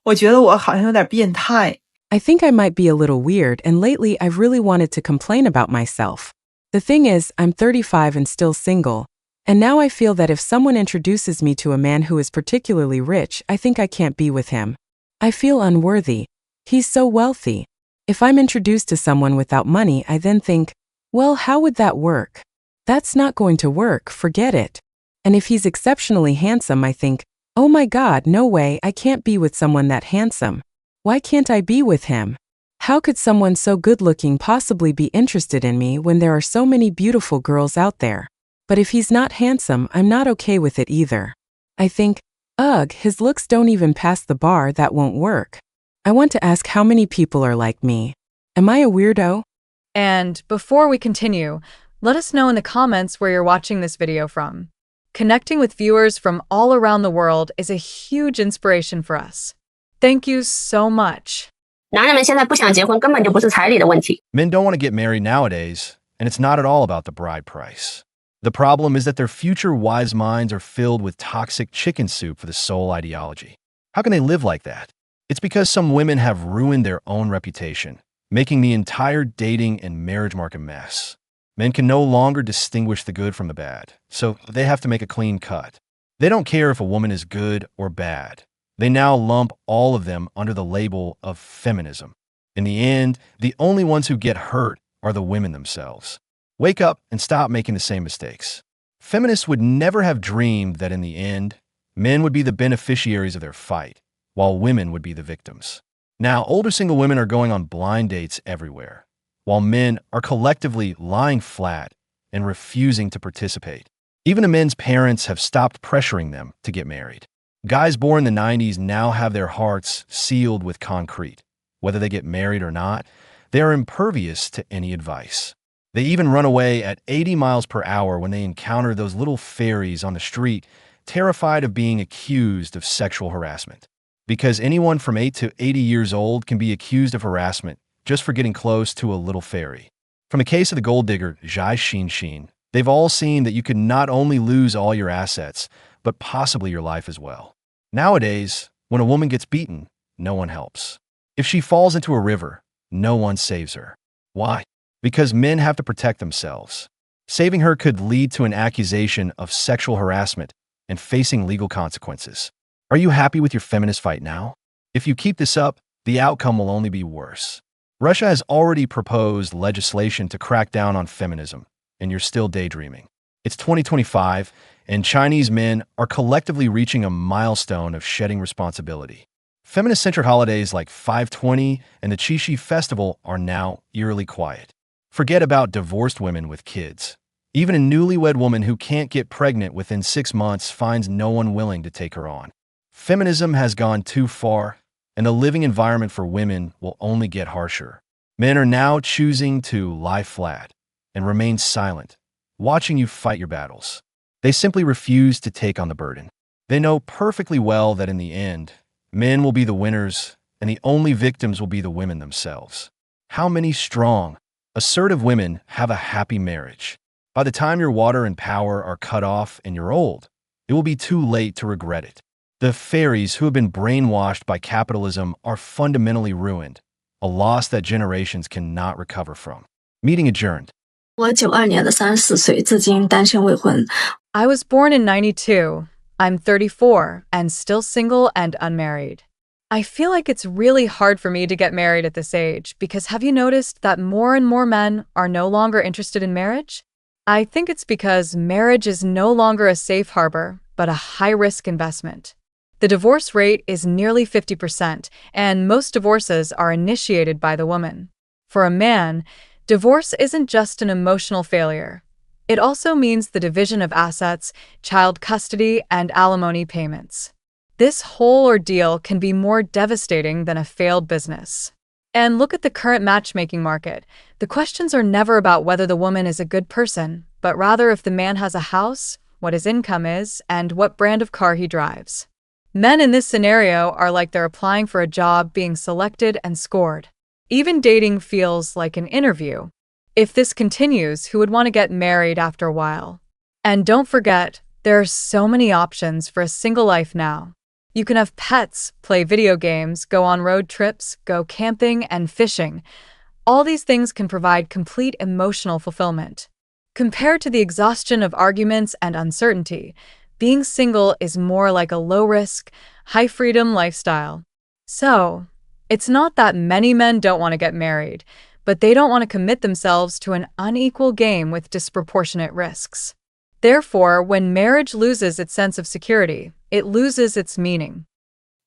我觉得我好像有点变态。I think I might be a little weird, and lately I've really wanted to complain about myself. The thing is, I'm 35 and still single, and now I feel that if someone introduces me to a man who is particularly rich, I think I can't be with him. I feel unworthy. He's so wealthy. If I'm introduced to someone without money, I then think, well, how would that work? That's not going to work, forget it. And if he's exceptionally handsome, I think, oh my God, no way, I can't be with someone that handsome. Why can't I be with him? How could someone so good-looking possibly be interested in me when there are so many beautiful girls out there? But if he's not handsome, I'm not okay with it either. I think, ugh, his looks don't even pass the bar, that won't work. I want to ask how many people are like me. Am I a weirdo? And before we continue, let us know in the comments where you're watching this video from. Connecting with viewers from all around the world is a huge inspiration for us. Thank you so much. 男人们现在不想结婚，根本就不是彩礼的问题。 Men don't want to get married nowadays, and it's not at all about the bride price. The problem is that their future wise minds are filled with toxic chicken soup for the soul ideology. How can they live like that? It's because some women have ruined their own reputation, making the entire dating and marriage market a mess. Men can no longer distinguish the good from the bad, so they have to make a clean cut. They don't care if a woman is good or bad. They now lump all of them under the label of feminism. In the end, the only ones who get hurt are the women themselves. Wake up and stop making the same mistakes. Feminists would never have dreamed that in the end, men would be the beneficiaries of their fight, while women would be the victims. Now, older single women are going on blind dates everywhere, while men are collectively lying flat and refusing to participate. Even the men's parents have stopped pressuring them to get married. Guys born in the 90s now have their hearts sealed with concrete. Whether they get married or not, they are impervious to any advice. They even run away at 80 miles per hour when they encounter those little fairies on the street, terrified of being accused of sexual harassment. Because anyone from 8 to 80 years old can be accused of harassment just for getting close to a little fairy. From the case of the gold digger Zhai Xinxin, they've all seen that you could not only lose all your assets, but possibly your life as well. Nowadays, when a woman gets beaten, no one helps. If she falls into a river, no one saves her. Why? Because men have to protect themselves. Saving her could lead to an accusation of sexual harassment and facing legal consequences. Are you happy with your feminist fight now? If you keep this up, the outcome will only be worse. Russia has already proposed legislation to crack down on feminism, and you're still daydreaming. It's 2025, and Chinese men are collectively reaching a milestone of shedding responsibility. Feminist-centered holidays like 520 and the Qixi Festival are now eerily quiet. Forget about divorced women with kids. Even a newlywed woman who can't get pregnant within 6 months finds no one willing to take her on. Feminism has gone too far, and the living environment for women will only get harsher. Men are now choosing to lie flat and remain silent, watching you fight your battles. They simply refuse to take on the burden. They know perfectly well that in the end, men will be the winners, and the only victims will be the women themselves. How many strong, assertive women have a happy marriage? By the time your water and power are cut off and you're old, it will be too late to regret it. The fairies who have been brainwashed by capitalism are fundamentally ruined, a loss that generations cannot recover from. Meeting adjourned. 我92年的34岁，至今单身未婚。 I was born in 92. I'm 34 and still single and unmarried. I feel like it's really hard for me to get married at this age because have you noticed that more and more men are no longer interested in marriage? I think it's because marriage is no longer a safe harbor, but a high-risk investment. The divorce rate is nearly 50%, and most divorces are initiated by the woman. For a man, divorce isn't just an emotional failure. It also means the division of assets, child custody, and alimony payments. This whole ordeal can be more devastating than a failed business. And look at the current matchmaking market. The questions are never about whether the woman is a good person, but rather if the man has a house, what his income is, and what brand of car he drives. Men in this scenario are like they're applying for a job, being selected and scored. Even dating feels like an interview. If this continues, who would want to get married after a while? And don't forget, there are so many options for a single life now. You can have pets, play video games, go on road trips, go camping and fishing. All these things can provide complete emotional fulfillment. Compared to the exhaustion of arguments and uncertainty, being single is more like a low-risk, high-freedom lifestyle. So, it's not that many men don't want to get married, but they don't want to commit themselves to an unequal game with disproportionate risks. Therefore, when marriage loses its sense of security, it loses its meaning.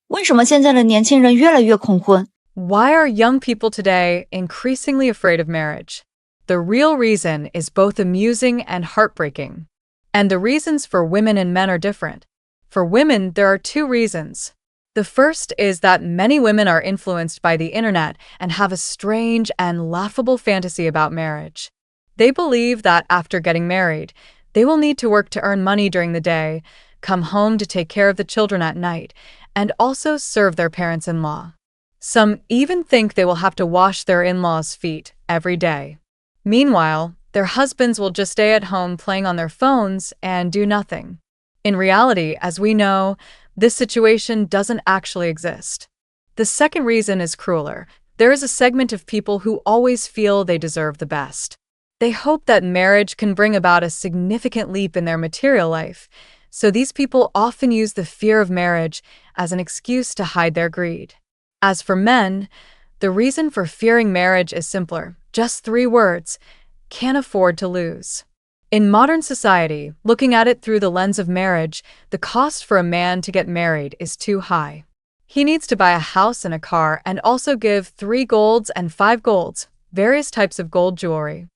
为什么现在的年轻人越来越恐婚？ Why are young people today increasingly afraid of marriage? The real reason is both amusing and heartbreaking. And the reasons for women and men are different. For women, there are two reasons. The first is that many women are influenced by the internet and have a strange and laughable fantasy about marriage. They believe that after getting married, they will need to work to earn money during the day, come home to take care of the children at night, and also serve their parents-in-law. Some even think they will have to wash their in-laws' feet every day. Meanwhile, their husbands will just stay at home playing on their phones and do nothing. In reality, as we know, this situation doesn't actually exist. The second reason is crueler. There is a segment of people who always feel they deserve the best. They hope that marriage can bring about a significant leap in their material life, so these people often use the fear of marriage as an excuse to hide their greed. As for men, the reason for fearing marriage is simpler, just 3 words: can't afford to lose. In modern society, looking at it through the lens of marriage, the cost for a man to get married is too high. He needs to buy a house and a car and also give 3 golds and 5 golds, various types of gold jewelry.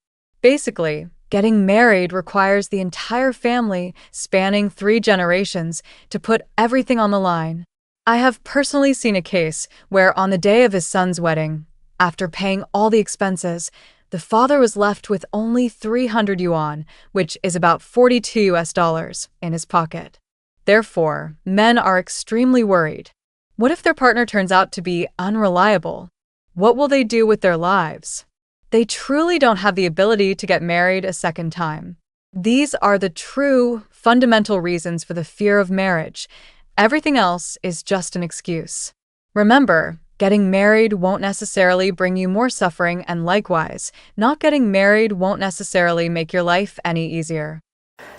Basically, getting married requires the entire family, spanning 3 generations, to put everything on the line. I have personally seen a case where on the day of his son's wedding, after paying all the expenses, the father was left with only 300 yuan, which is about $42, in his pocket. Therefore, men are extremely worried. What if their partner turns out to be unreliable? What will they do with their lives? They truly don't have the ability to get married a second time. These are the true, fundamental reasons for the fear of marriage. Everything else is just an excuse. Remember, getting married won't necessarily bring you more suffering, and likewise, not getting married won't necessarily make your life any easier.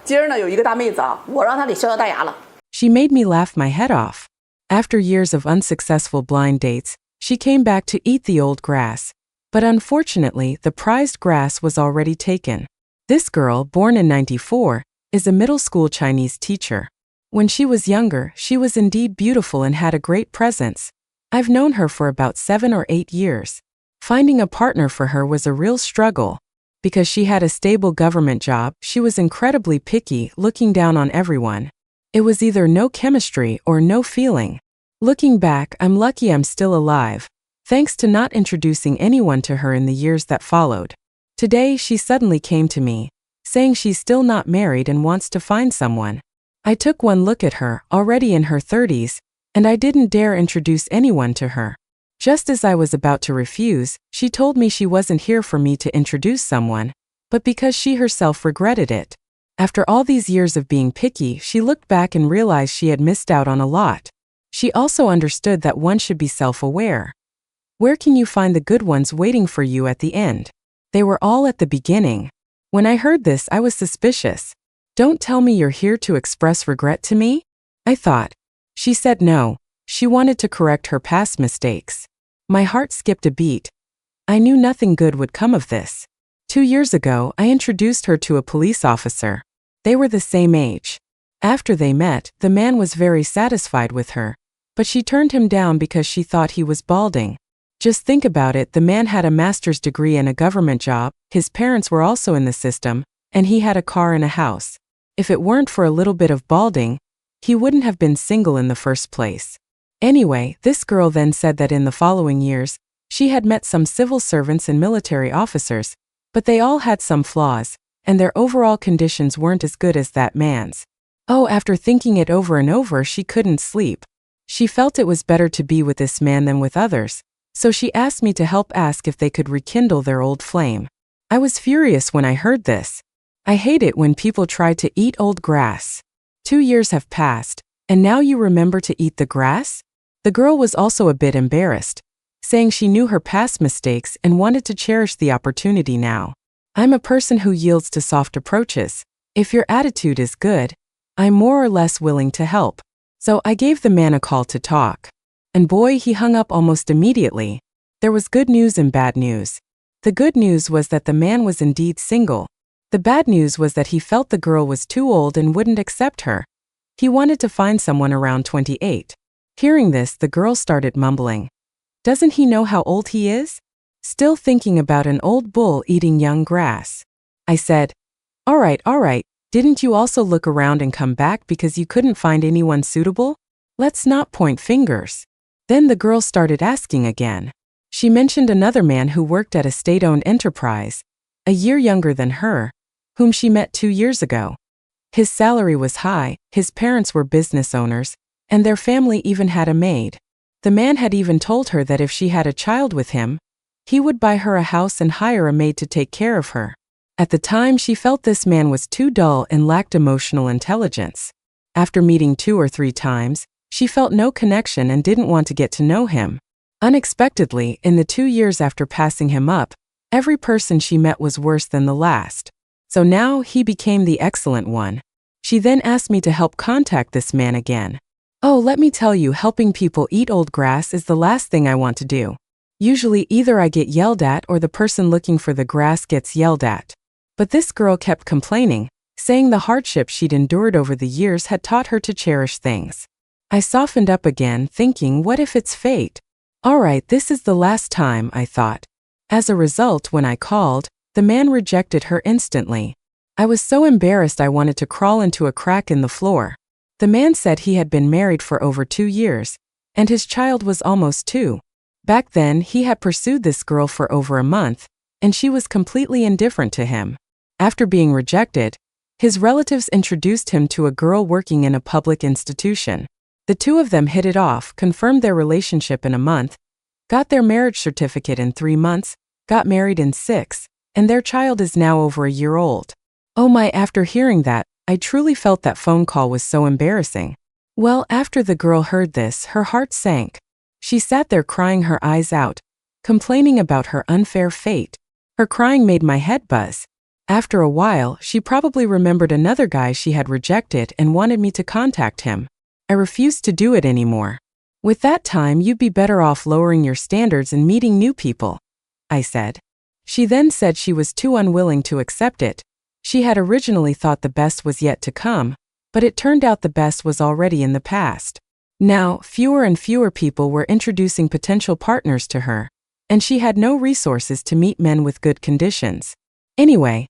今儿呢有一个大妹子啊，我让她得逍遥大牙了。 She made me laugh my head off. After years of unsuccessful blind dates, she came back to eat the old grass. But unfortunately, the prized grass was already taken. This girl, born in '94, is a middle school Chinese teacher. When she was younger, she was indeed beautiful and had a great presence. I've known her for about 7 or 8 years. Finding a partner for her was a real struggle. Because she had a stable government job, she was incredibly picky, looking down on everyone. It was either no chemistry or no feeling. Looking back, I'm lucky I'm still alive, thanks to not introducing anyone to her in the years that followed. Today, she suddenly came to me, saying she's still not married and wants to find someone. I took one look at her, already in her 30s, and I didn't dare introduce anyone to her. Just as I was about to refuse, she told me she wasn't here for me to introduce someone, but because she herself regretted it. After all these years of being picky, she looked back and realized she had missed out on a lot. She also understood that one should be self-aware. Where can you find the good ones waiting for you at the end? They were all at the beginning. When I heard this, I was suspicious. Don't tell me you're here to express regret to me? I thought. She said no. She wanted to correct her past mistakes. My heart skipped a beat. I knew nothing good would come of this. 2 years ago, I introduced her to a police officer. They were the same age. After they met, the man was very satisfied with her, but she turned him down because she thought he was balding. Just think about it, the man had a master's degree and a government job, his parents were also in the system, and he had a car and a house. If it weren't for a little bit of balding, he wouldn't have been single in the first place. Anyway, this girl then said that in the following years, she had met some civil servants and military officers, but they all had some flaws, and their overall conditions weren't as good as that man's. Oh, after thinking it over and over, she couldn't sleep. She felt it was better to be with this man than with others, so she asked me to help ask if they could rekindle their old flame. I was furious when I heard this. I hate it when people try to eat old grass. 2 years have passed, And now you remember to eat the grass? The girl was also a bit embarrassed, saying she knew her past mistakes and wanted to cherish the opportunity now. I'm a person who yields to soft approaches. If your attitude is good, I'm more or less willing to help. So I gave the man a call to talk. And boy, he hung up almost immediately. There was good news and bad news. The good news was that the man was indeed single. The bad news was that he felt the girl was too old and wouldn't accept her. He wanted to find someone around 28. Hearing this, the girl started mumbling. Doesn't he know how old he is? Still thinking about an old bull eating young grass. I said, all right, didn't you also look around and come back because you couldn't find anyone suitable? Let's not point fingers. Then the girl started asking again. She mentioned another man who worked at a state-owned enterprise, a year younger than her, whom she met 2 years ago. His salary was high, his parents were business owners, and their family even had a maid. The man had even told her that if she had a child with him, he would buy her a house and hire a maid to take care of her. At the time, she felt this man was too dull and lacked emotional intelligence. After meeting 2 or 3 times, she felt no connection and didn't want to get to know him. Unexpectedly, in the 2 years after passing him up, every person she met was worse than the last. So now he became the excellent one. She then asked me to help contact this man again. Oh, let me tell you, helping people eat old grass is the last thing I want to do. Usually either I get yelled at or the person looking for the grass gets yelled at. But this girl kept complaining, saying the hardships she'd endured over the years had taught her to cherish things. I softened up again, thinking, what if it's fate? All right, this is the last time, I thought. As a result, when I called, the man rejected her instantly. I was so embarrassed I wanted to crawl into a crack in the floor. The man said he had been married for over 2 years, and his child was almost 2. Back then, he had pursued this girl for over a month, and she was completely indifferent to him. After being rejected, his relatives introduced him to a girl working in a public institution. The two of them hit it off, confirmed their relationship in a month, got their marriage certificate in 3 months, got married in 6, and their child is now over a year old. Oh my, after hearing that, I truly felt that phone call was so embarrassing. Well, after the girl heard this, her heart sank. She sat there crying her eyes out, complaining about her unfair fate. Her crying made my head buzz. After a while, she probably remembered another guy she had rejected and wanted me to contact him. I refused to do it anymore. With that time, you'd be better off lowering your standards and meeting new people, I said. She then said she was too unwilling to accept it. She had originally thought the best was yet to come, but it turned out the best was already in the past. Now, fewer and fewer people were introducing potential partners to her, and she had no resources to meet men with good conditions. Anyway,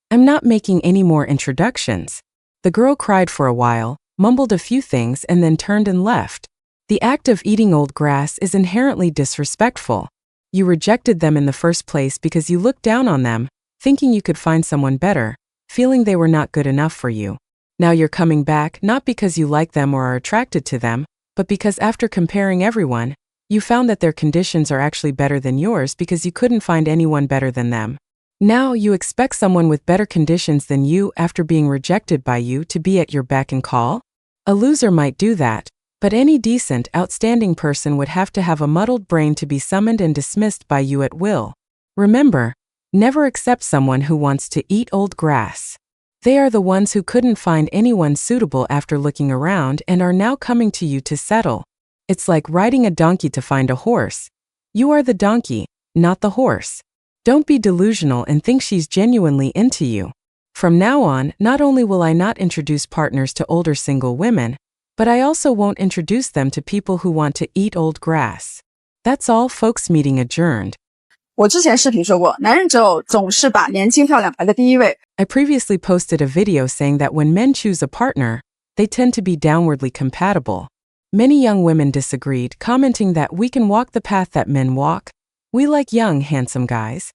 I'm not making any more introductions. The girl cried for a while, mumbled a few things, and then turned and left. The act of eating old grass is inherently disrespectful. You rejected them in the first place because you looked down on them, thinking you could find someone better, feeling they were not good enough for you. Now you're coming back not because you like them or are attracted to them, but because after comparing everyone, you found that their conditions are actually better than yours because you couldn't find anyone better than them. Now you expect someone with better conditions than you after being rejected by you to be at your beck and call? A loser might do that, but any decent, outstanding person would have to have a muddled brain to be summoned and dismissed by you at will. Remember, never accept someone who wants to eat old grass. They are the ones who couldn't find anyone suitable after looking around and are now coming to you to settle. It's like riding a donkey to find a horse. You are the donkey, not the horse. Don't be delusional and think she's genuinely into you. From now on, not only will I not introduce partners to older single women, but I also won't introduce them to people who want to eat old grass. That's all, folks. Meeting adjourned. 我之前视频说过，男人择偶总是把年轻漂亮排在第一位。 I previously posted a video saying that when men choose a partner, they tend to be downwardly compatible. Many young women disagreed, commenting that we can walk the path that men walk. We like young, handsome guys.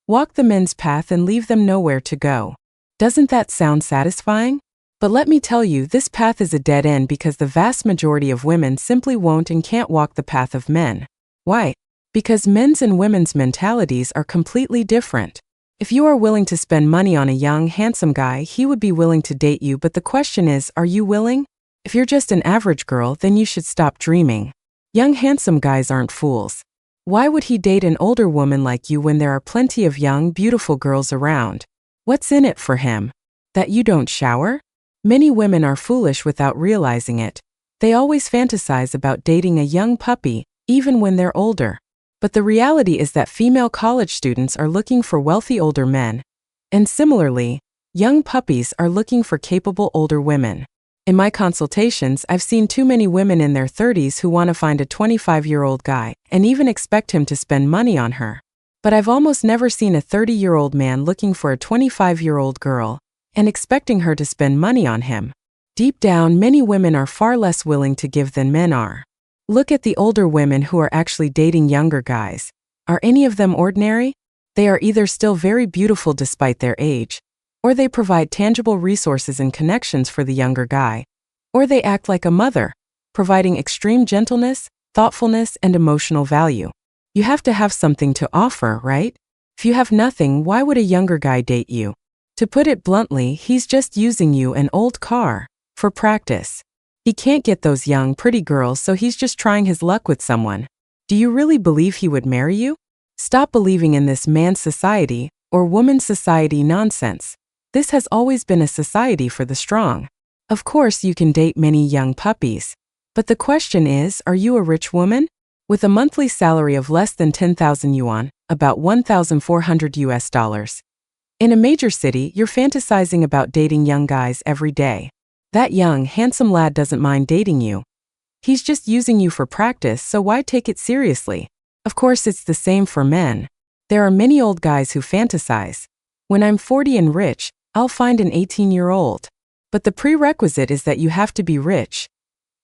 Walk the men's path and leave them nowhere to go. Doesn't that sound satisfying? But let me tell you, this path is a dead end because the vast majority of women simply won't and can't walk the path of men. Why? Because men's and women's mentalities are completely different. If you are willing to spend money on a young, handsome guy, he would be willing to date you, but the question is, are you willing? If you're just an average girl, then you should stop dreaming. Young handsome guys aren't fools. Why would he date an older woman like you when there are plenty of young, beautiful girls around? What's in it for him? That you don't shower? Many women are foolish without realizing it. They always fantasize about dating a young puppy, even when they're older. But the reality is that female college students are looking for wealthy older men. And similarly, young puppies are looking for capable older women. In my consultations, I've seen too many women in their 30s who want to find a 25-year-old guy and even expect him to spend money on her. But I've almost never seen a 30-year-old man looking for a 25-year-old girl and expecting her to spend money on him. Deep down, many women are far less willing to give than men are. Look at the older women who are actually dating younger guys. Are any of them ordinary? They are either still very beautiful despite their age, or they provide tangible resources and connections for the younger guy, or they act like a mother, providing extreme gentleness, thoughtfulness, and emotional value. You have to have something to offer, right? If you have nothing, why would a younger guy date you? To put it bluntly, he's just using you, an old car, for practice. He can't get those young, pretty girls, so he's just trying his luck with someone. Do you really believe he would marry you? Stop believing in this man's society or woman's society nonsense. This has always been a society for the strong. Of course, you can date many young puppies. But the question is, are you a rich woman? With a monthly salary of less than 10,000 yuan, about 1,400 US dollars. In a major city, you're fantasizing about dating young guys every day. That young, handsome lad doesn't mind dating you. He's just using you for practice, so why take it seriously? Of course, it's the same for men. There are many old guys who fantasize. When I'm 40 and rich, I'll find an 18-year-old. But the prerequisite is that you have to be rich.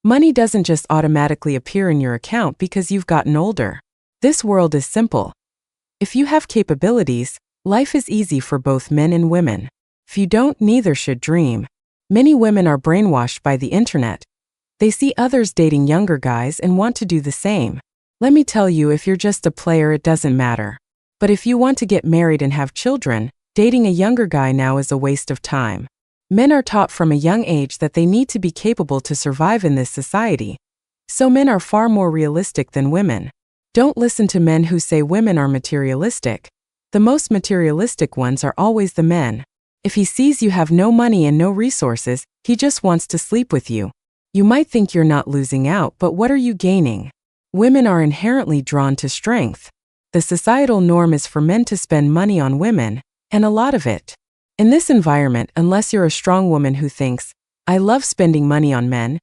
Money doesn't just automatically appear in your account because you've gotten older. This world is simple. If you have capabilities, life is easy for both men and women. If you don't, neither should dream. Many women are brainwashed by the internet. They see others dating younger guys and want to do the same. Let me tell you, if you're just a player, it doesn't matter. But if you want to get married and have children, dating a younger guy now is a waste of time. Men are taught from a young age that they need to be capable to survive in this society. So men are far more realistic than women. Don't listen to men who say women are materialistic. The most materialistic ones are always the men. If he sees you have no money and no resources, he just wants to sleep with you. You might think you're not losing out, but what are you gaining? Women are inherently drawn to strength. The societal norm is for men to spend money on women, and a lot of it. In this environment, unless you're a strong woman who thinks, I love spending money on men,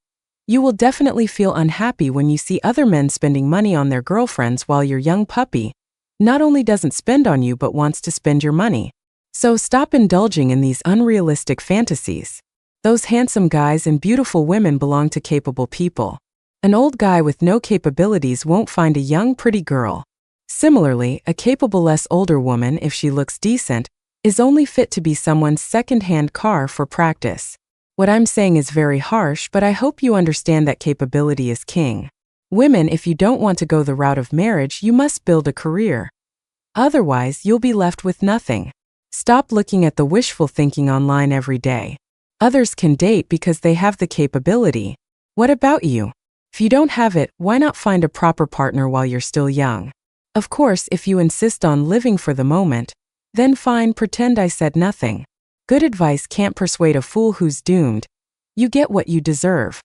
you will definitely feel unhappy when you see other men spending money on their girlfriends while your young puppy not only doesn't spend on you but wants to spend your money. So stop indulging in these unrealistic fantasies. Those handsome guys and beautiful women belong to capable people. An old guy with no capabilities won't find a young, pretty girl. Similarly, a capable, less older woman, if she looks decent, is only fit to be someone's second-hand car for practice. What I'm saying is very harsh, but I hope you understand that capability is king. Women, if you don't want to go the route of marriage, you must build a career. Otherwise, you'll be left with nothing. Stop looking at the wishful thinking online every day. Others can date because they have the capability. What about you? If you don't have it, why not find a proper partner while you're still young? Of course, if you insist on living for the moment, then fine, pretend I said nothing. Good advice can't persuade a fool who's doomed. You get what you deserve.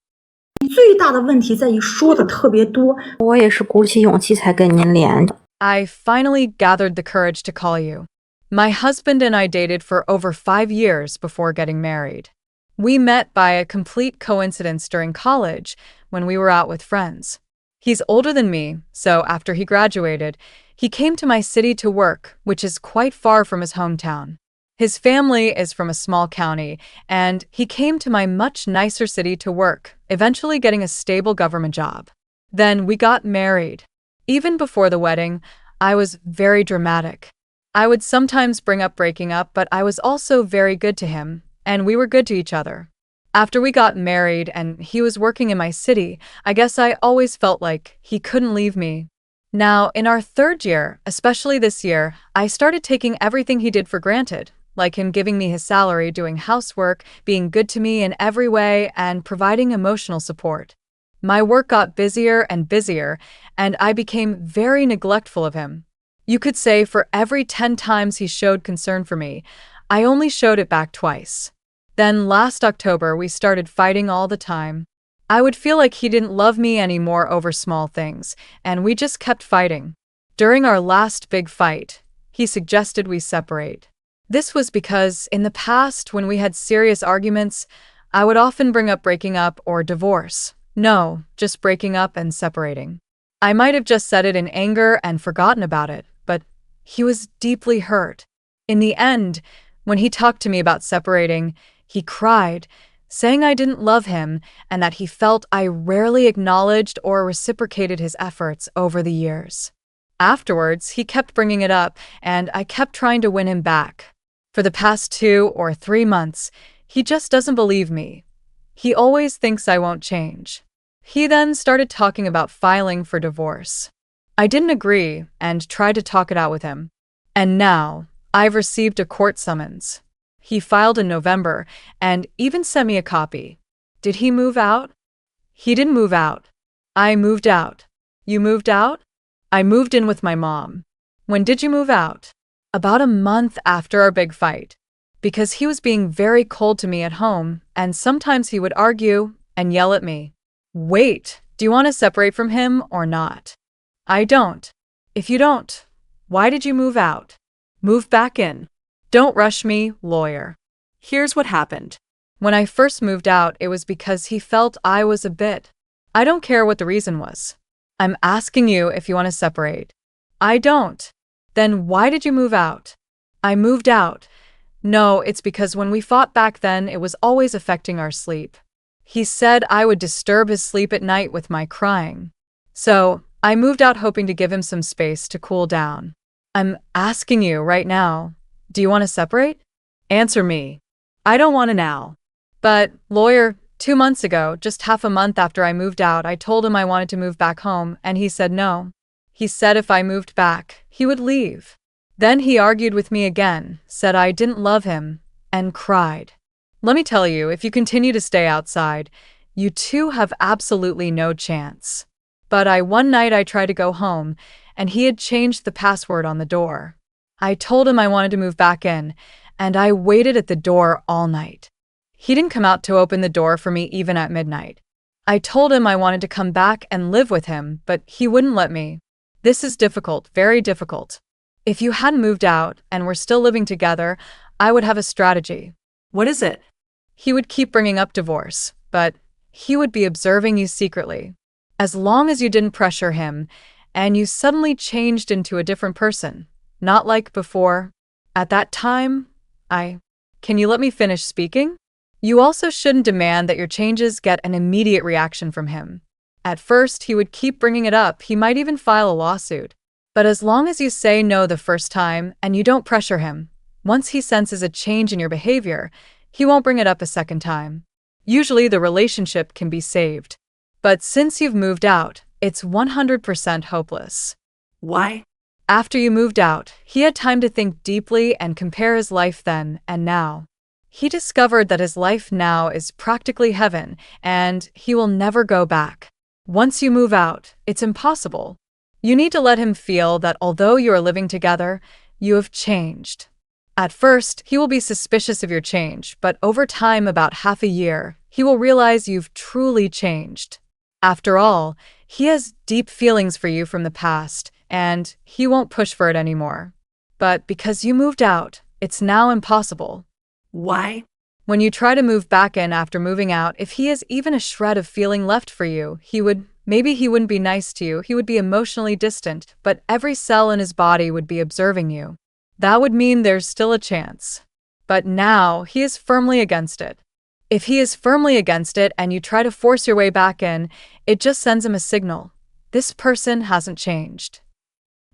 最大的问题在于说的特别多。我也是鼓起勇气才跟您连。I finally gathered the courage to call you. My husband and I dated for over 5 years before getting married. We met by a complete coincidence during college when we were out with friends. He's older than me, so after he graduated, he came to my city to work, which is quite far from his hometown. His family is from a small county, and he came to my much nicer city to work, eventually getting a stable government job. Then we got married. Even before the wedding, I was very dramatic. I would sometimes bring up breaking up, but I was also very good to him, and we were good to each other. After we got married and he was working in my city, I guess I always felt like he couldn't leave me. Now, in our 3rd year, especially this year, I started taking everything he did for granted, like him giving me his salary, doing housework, being good to me in every way, and providing emotional support. My work got busier and busier, and I became very neglectful of him. You could say for every 10 times he showed concern for me, I only showed it back twice. Then last October, we started fighting all the time. I would feel like he didn't love me anymore over small things, and we just kept fighting. During our last big fight, he suggested we separate. This was because, in the past, when we had serious arguments, I would often bring up breaking up or divorce. No, just breaking up and separating. I might have just said it in anger and forgotten about it, but he was deeply hurt. In the end, when he talked to me about separating, he cried, saying I didn't love him and that he felt I rarely acknowledged or reciprocated his efforts over the years. Afterwards, he kept bringing it up, and I kept trying to win him back. For the past 2 or 3 months, he just doesn't believe me. He always thinks I won't change. He then started talking about filing for divorce. I didn't agree and tried to talk it out with him. And now, I've received a court summons. He filed in November and even sent me a copy. Did he move out? He didn't move out. I moved out. You moved out? I moved in with my mom. When did you move out? About a month after our big fight. Because he was being very cold to me at home, and sometimes he would argue and yell at me. Wait, do you want to separate from him or not? I don't. If you don't, why did you move out? Move back in. Don't rush me, lawyer. Here's what happened. When I first moved out, it was because he felt I was a bit. I don't care what the reason was. I'm asking you if you want to separate. I don't. Then why did you move out? I moved out. No, it's because when we fought back then, it was always affecting our sleep. He said I would disturb his sleep at night with my crying. So, I moved out hoping to give him some space to cool down. I'm asking you right now, do you want to separate? Answer me. I don't want to now. But, lawyer, 2 months ago, just half a month after I moved out, I told him I wanted to move back home, and he said no. He said if I moved back, he would leave. Then he argued with me again, said I didn't love him, and cried. Let me tell you, if you continue to stay outside, you two have absolutely no chance. But one night I tried to go home, and he had changed the password on the door. I told him I wanted to move back in, and I waited at the door all night. He didn't come out to open the door for me even at midnight. I told him I wanted to come back and live with him, but he wouldn't let me. This is difficult, very difficult. If you hadn't moved out and were still living together, I would have a strategy. What is it? He would keep bringing up divorce, but he would be observing you secretly. As long as you didn't pressure him, and you suddenly changed into a different person, not like before. At that time, Can you let me finish speaking? You also shouldn't demand that your changes get an immediate reaction from him. At first, he would keep bringing it up, he might even file a lawsuit. But as long as you say no the first time and you don't pressure him, once he senses a change in your behavior, he won't bring it up a second time. Usually the relationship can be saved. But since you've moved out, it's 100% hopeless. Why? After you moved out, he had time to think deeply and compare his life then and now. He discovered that his life now is practically heaven, and he will never go back. Once you move out, it's impossible. You need to let him feel that although you are living together, you have changed. At first, he will be suspicious of your change, but over time, about half a year, he will realize you've truly changed. After all, he has deep feelings for you from the past, and he won't push for it anymore. But because you moved out, it's now impossible. Why? When you try to move back in after moving out, if he has even a shred of feeling left for you, maybe he wouldn't be nice to you, he would be emotionally distant, but every cell in his body would be observing you. That would mean there's still a chance. But now, he is firmly against it. If he is firmly against it and you try to force your way back in, it just sends him a signal. This person hasn't changed.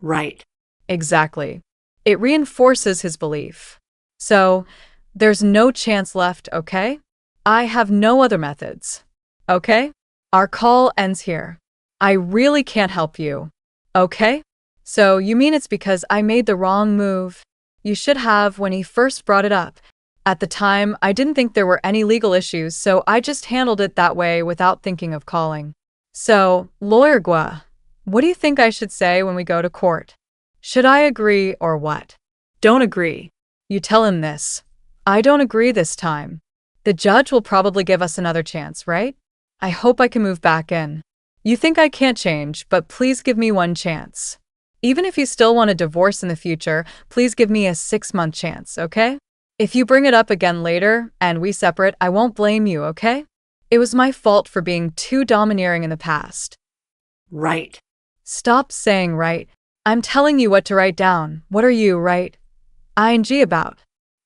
Right. Exactly. It reinforces his belief. So, there's no chance left, okay? I have no other methods. Okay? Our call ends here. I really can't help you. Okay? So, you mean it's because I made the wrong move? you should have when he first brought it up. At the time, I didn't think there were any legal issues, so I just handled it that way without thinking of calling. So, Lawyer Gua, what do you think I should say when we go to court? Should I agree or what? Don't agree. You tell him this. I don't agree this time. The judge will probably give us another chance, right? I hope I can move back in. You think I can't change, but please give me one chance. Even if you still want a divorce in the future, please give me a 6-month chance, okay? If you bring it up again later and we separate, I won't blame you, okay? It was my fault for being too domineering in the past. Right. Stop saying right. I'm telling you what to write down. What are you, right? ING about.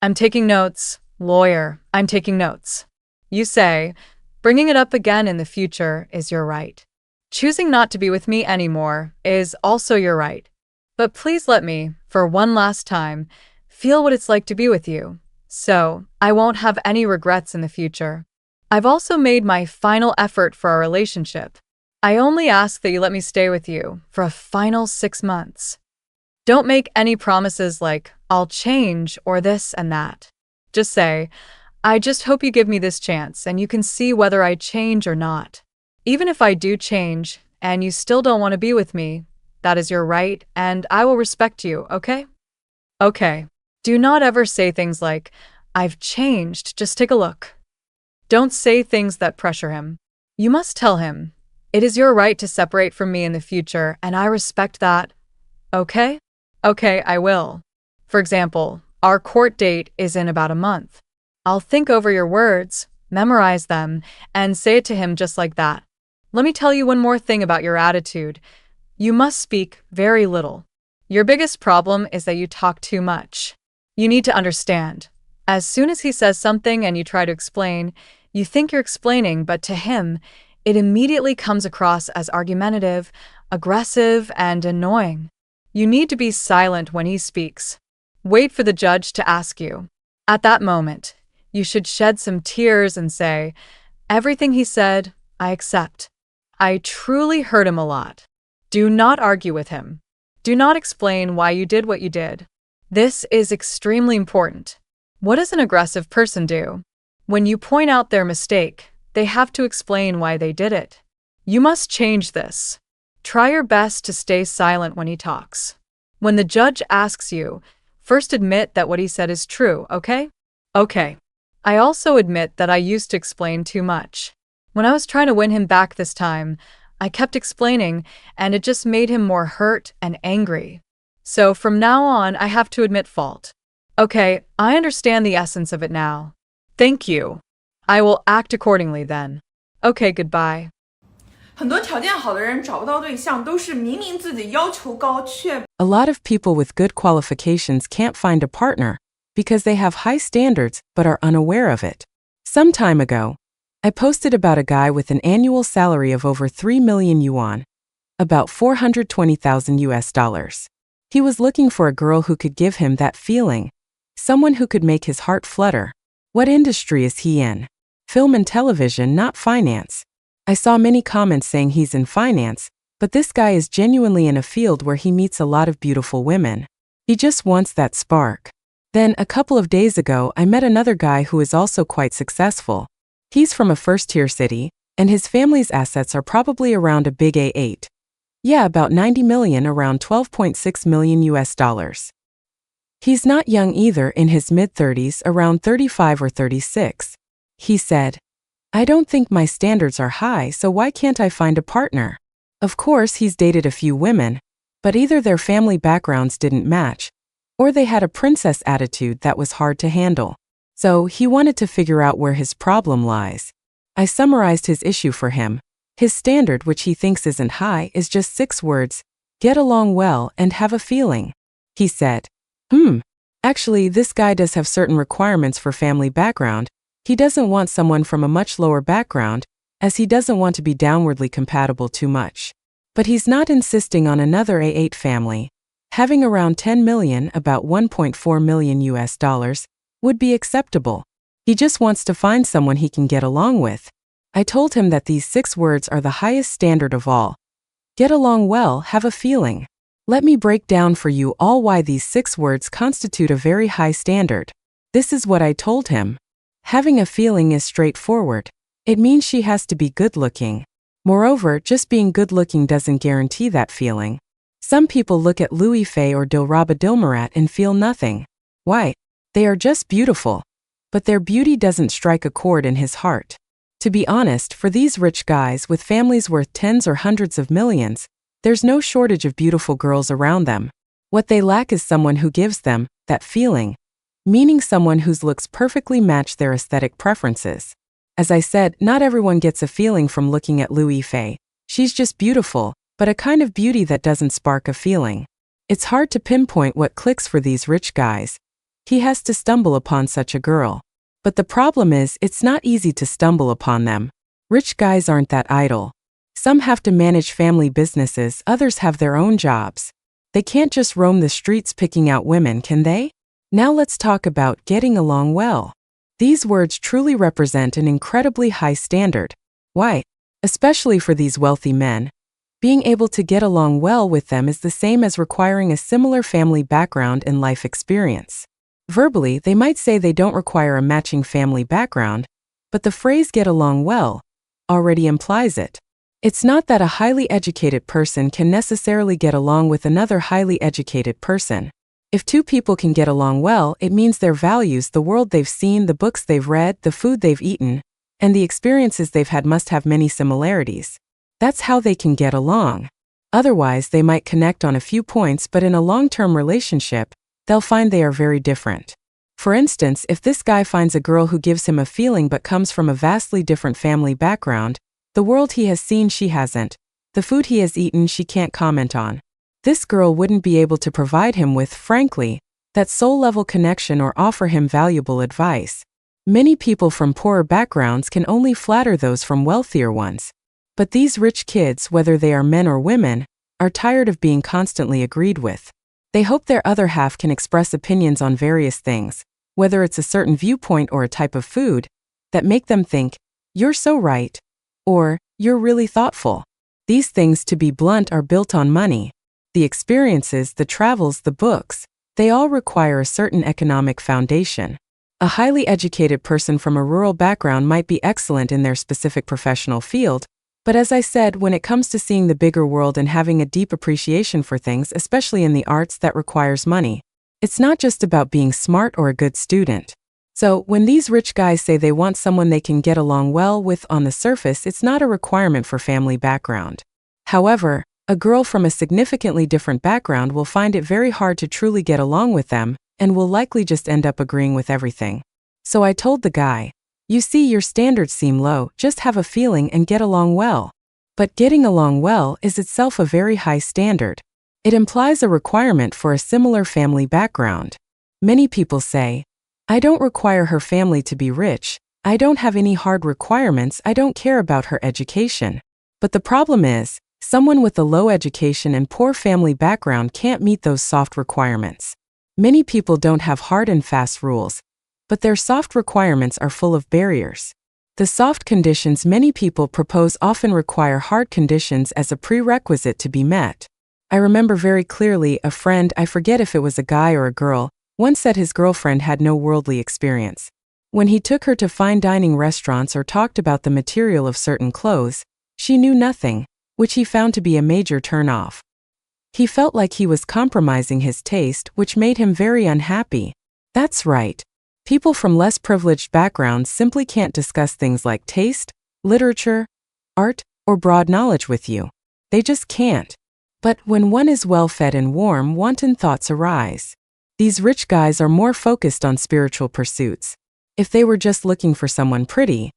I'm taking notes. Lawyer, I'm taking notes. You say, bringing it up again in the future is your right. Choosing not to be with me anymore is also your right. But please let me, for one last time, feel what it's like to be with you, so I won't have any regrets in the future. I've also made my final effort for our relationship. I only ask that you let me stay with you for a final 6 months. Don't make any promises like, I'll change or this and that. Just say, I just hope you give me this chance and you can see whether I change or not. Even if I do change and you still don't want to be with me, that is your right and I will respect you, okay? Okay. Do not ever say things like, I've changed, just take a look. Don't say things that pressure him. You must tell him, it is your right to separate from me in the future and I respect that. Okay? Okay, I will. For example, our court date is in about a month. I'll think over your words, memorize them, and say it to him just like that. Let me tell you one more thing about your attitude. You must speak very little. Your biggest problem is that you talk too much. You need to understand. As soon as he says something and you try to explain, you think you're explaining, but to him, it immediately comes across as argumentative, aggressive, and annoying. You need to be silent when he speaks. Wait for the judge to ask you. At that moment, you should shed some tears and say, everything he said, I accept. I truly hurt him a lot. Do not argue with him. Do not explain why you did what you did. This is extremely important. What does an aggressive person do? When you point out their mistake, they have to explain why they did it. You must change this. Try your best to stay silent when he talks. When the judge asks you, first admit that what he said is true, okay? Okay. I also admit that I used to explain too much. When I was trying to win him back this time, I kept explaining, and it just made him more hurt and angry. So from now on, I have to admit fault. Okay, I understand the essence of it now. Thank you. I will act accordingly then. Okay, goodbye. 很多条件好的人找不到对象，都是明明自己要求高，却 A lot of people with good qualifications can't find a partner because they have high standards but are unaware of it. Some time ago, I posted about a guy with an annual salary of over 3 million yuan, about $420,000. He was looking for a girl who could give him that feeling, someone who could make his heart flutter. What industry is he in? Film and television, not finance. I saw many comments saying he's in finance, but this guy is genuinely in a field where he meets a lot of beautiful women. He just wants that spark. Then, a couple of days ago, I met another guy who is also quite successful. He's from a first-tier city, and his family's assets are probably around a big A8. Yeah, about 90 million, around 12.6 million US dollars. He's not young either, in his mid-30s, around 35 or 36. He said, I don't think my standards are high, so why can't I find a partner? Of course, he's dated a few women, but either their family backgrounds didn't match, or they had a princess attitude that was hard to handle. So he wanted to figure out where his problem lies. I summarized his issue for him. His standard, which he thinks isn't high, is just 6 words: get along well and have a feeling. He said, actually, this guy does have certain requirements for family background. He doesn't want someone from a much lower background, as he doesn't want to be downwardly compatible too much. But he's not insisting on another A8 family. Having around 10 million, about 1.4 million US dollars, would be acceptable. He just wants to find someone he can get along with. I told him that these 6 words are the highest standard of all. Get along well, have a feeling. Let me break down for you all why these 6 words constitute a very high standard. This is what I told him. Having a feeling is straightforward. It means she has to be good-looking. Moreover, just being good-looking doesn't guarantee that feeling. Some people look at Louis Fay or Dilraba Dilmurat and feel nothing. Why? They are just beautiful. But their beauty doesn't strike a chord in his heart. To be honest, for these rich guys with families worth tens or hundreds of millions, there's no shortage of beautiful girls around them. What they lack is someone who gives them that feeling, meaning someone whose looks perfectly match their aesthetic preferences. As I said, not everyone gets a feeling from looking at Louis Fay. She's just beautiful, but a kind of beauty that doesn't spark a feeling. It's hard to pinpoint what clicks for these rich guys. He has to stumble upon such a girl. But the problem is, it's not easy to stumble upon them. Rich guys aren't that idle. Some have to manage family businesses, others have their own jobs. They can't just roam the streets picking out women, can they? Now let's talk about getting along well. These words truly represent an incredibly high standard. Why? Especially for these wealthy men. Being able to get along well with them is the same as requiring a similar family background and life experience. Verbally, they might say they don't require a matching family background, but the phrase get along well already implies it. It's not that a highly educated person can necessarily get along with another highly educated person. If 2 people can get along well, it means their values, the world they've seen, the books they've read, the food they've eaten, and the experiences they've had must have many similarities. That's how they can get along. Otherwise, they might connect on a few points, but in a long-term relationship, they'll find they are very different. For instance, if this guy finds a girl who gives him a feeling but comes from a vastly different family background, the world he has seen she hasn't, the food he has eaten she can't comment on, this girl wouldn't be able to provide him with, frankly, that soul-level connection or offer him valuable advice. Many people from poorer backgrounds can only flatter those from wealthier ones. But these rich kids, whether they are men or women, are tired of being constantly agreed with. They hope their other half can express opinions on various things, whether it's a certain viewpoint or a type of food, that make them think, "You're so right," or "You're really thoughtful." These things, to be blunt, are built on money. The experiences, the travels, the books, they all require a certain economic foundation. A highly educated person from a rural background might be excellent in their specific professional field, but as I said, when it comes to seeing the bigger world and having a deep appreciation for things, especially in the arts, that requires money. It's not just about being smart or a good student. So, when these rich guys say they want someone they can get along well with on the surface, it's not a requirement for family background. However, a girl from a significantly different background will find it very hard to truly get along with them, and will likely just end up agreeing with everything. So I told the guy, "You see, your standards seem low, just have a feeling and get along well." But getting along well is itself a very high standard. It implies a requirement for a similar family background. Many people say, "I don't require her family to be rich, I don't have any hard requirements, I don't care about her education." But the problem is, someone with a low education and poor family background can't meet those soft requirements. Many people don't have hard and fast rules, but their soft requirements are full of barriers. The soft conditions many people propose often require hard conditions as a prerequisite to be met. I remember very clearly a friend, I forget if it was a guy or a girl, once said his girlfriend had no worldly experience. When he took her to fine dining restaurants or talked about the material of certain clothes, she knew nothing, which he found to be a major turn-off. He felt like he was compromising his taste, which made him very unhappy. That's right. People from less privileged backgrounds simply can't discuss things like taste, literature, art, or broad knowledge with you. They just can't. But when one is well-fed and warm, wanton thoughts arise. These rich guys are more focused on spiritual pursuits. If they were just looking for someone pretty,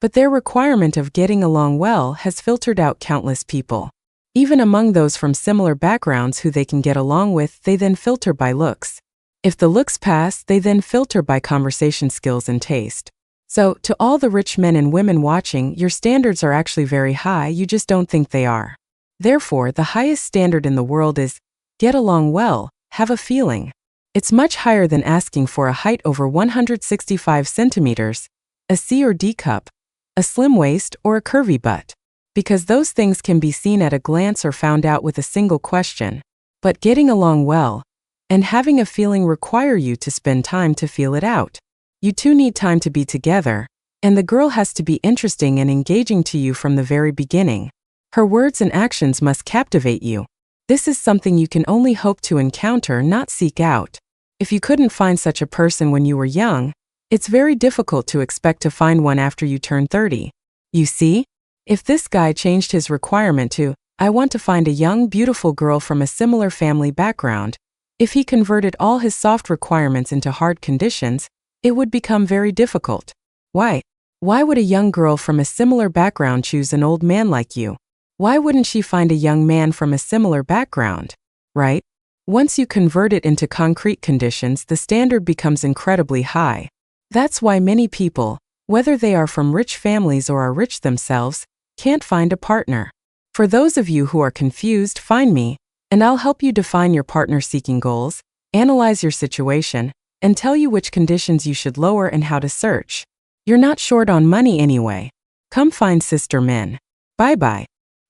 but their requirement of getting along well has filtered out countless people. Even among those from similar backgrounds who they can get along with, they then filter by looks. If the looks pass, they then filter by conversation skills and taste. So, to all the rich men and women watching, your standards are actually very high, you just don't think they are. Therefore, the highest standard in the world is, get along well, have a feeling. It's much higher than asking for a height over 165 centimeters, a C or D cup, a slim waist, or a curvy butt. Because those things can be seen at a glance or found out with a single question. but getting along well and having a feeling require you to spend time to feel it out. You two need time to be together, and the girl has to be interesting and engaging to you from the very beginning. Her words and actions must captivate you. This is something you can only hope to encounter, not seek out. If you couldn't find such a person when you were young, it's very difficult to expect to find one after you turn 30. You see? If this guy changed his requirement to, I want to find a young, beautiful girl from a similar family background, if he converted all his soft requirements into hard conditions, it would become very difficult. Why? Why would a young girl from a similar background choose an old man like you? Why wouldn't she find a young man from a similar background? Right? Once you convert it into concrete conditions, the standard becomes incredibly high. That's why many people, whether they are from rich families or are rich themselves, can't find a partner. For those of you who are confused, find me, and I'll help you define your partner-seeking goals, analyze your situation, and tell you which conditions you should lower and how to search. You're not short on money anyway. Come find Sister Men. Bye-bye.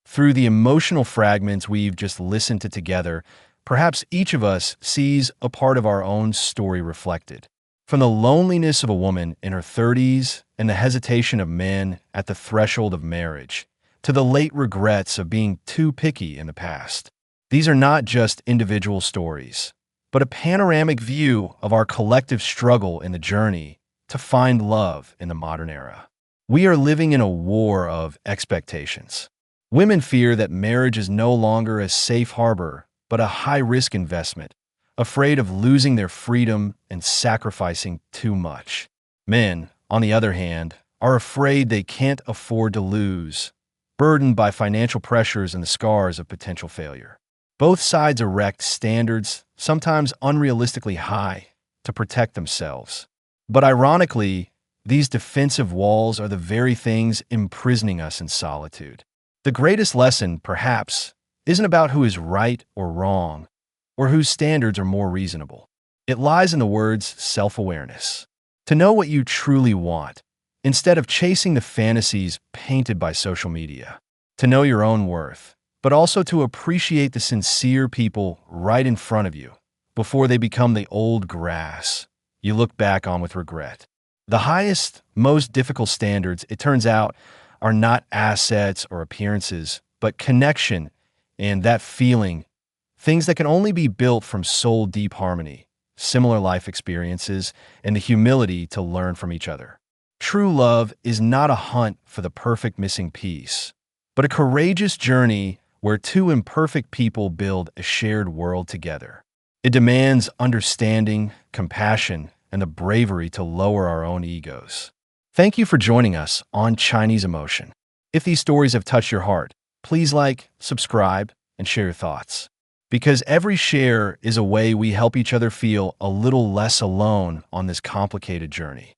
Through the emotional fragments we've just listened to together, perhaps each of us sees a part of our own story reflected. From the loneliness of a woman in her 30s and the hesitation of men at the threshold of marriage, to the late regrets of being too picky in the past. These are not just individual stories, but a panoramic view of our collective struggle in the journey to find love in the modern era. We are living in a war of expectations. Women fear that marriage is no longer a safe harbor, but a high-risk investment, afraid of losing their freedom and sacrificing too much. Men, on the other hand, are afraid they can't afford to lose, burdened by financial pressures and the scars of potential failure. Both sides erect standards, sometimes unrealistically high, to protect themselves. But ironically, these defensive walls are the very things imprisoning us in solitude. The greatest lesson, perhaps, isn't about who is right or wrong, or whose standards are more reasonable. It lies in the words self-awareness. To know what you truly want, instead of chasing the fantasies painted by social media. To know your own worth, but also to appreciate the sincere people right in front of you, before they become the old grass you look back on with regret. The highest, most difficult standards, it turns out, are not assets or appearances, but connection and that feeling, things that can only be built from soul-deep harmony, similar life experiences, and the humility to learn from each other. True love is not a hunt for the perfect missing piece, but a courageous journey where two imperfect people build a shared world together. It demands understanding, compassion, and the bravery to lower our own egos. Thank you for joining us on Chinese Emotion. If these stories have touched your heart, please like, subscribe, and share your thoughts. Because every share is a way we help each other feel a little less alone on this complicated journey.